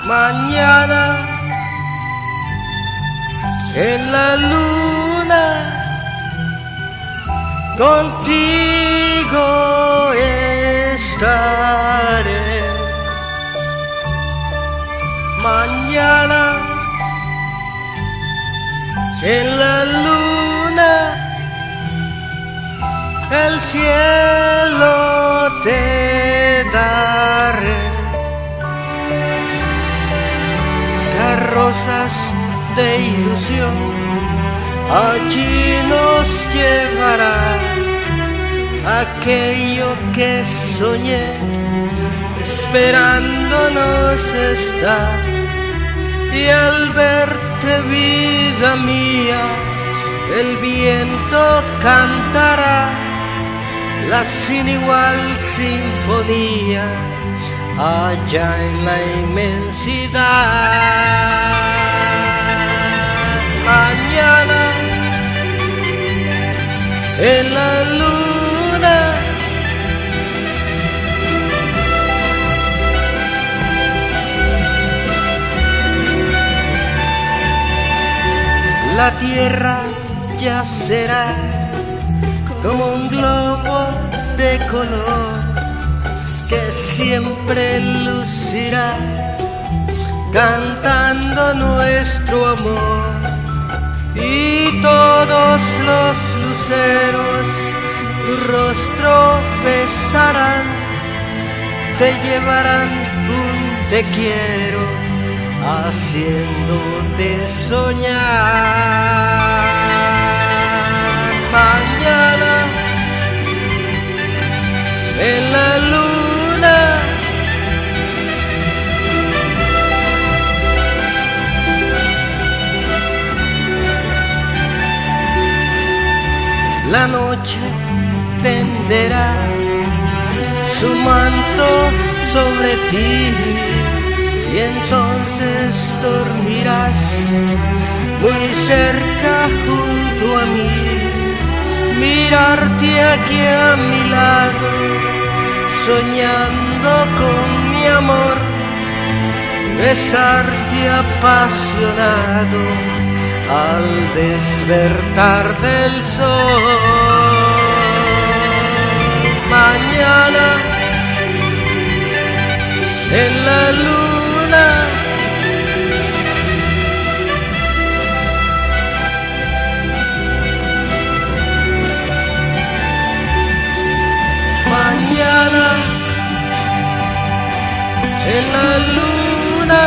Mañana en la luna contigo estaré. Mañana en la luna el cielo te daré. Carrozas de ilusión allí nos llevará. Aquello que soñé esperándonos está, y al verte, vida mía, el viento cantará la sin igual sinfonía allá en la inmensidad. Mañana en la luna la tierra ya será como un globo de color que siempre lucirá cantando nuestro amor, y todos los luceros tu rostro besarán, te llevarán un te quiero haciéndote soñar. Mañana en la luna la noche tenderá su manto sobre ti, y entonces dormirás muy cerca junto a mí. Mirarte aquí a mi lado, soñando con mi amor, besarte apasionado al despertar del sol. Mañana en la luna mañana en la luna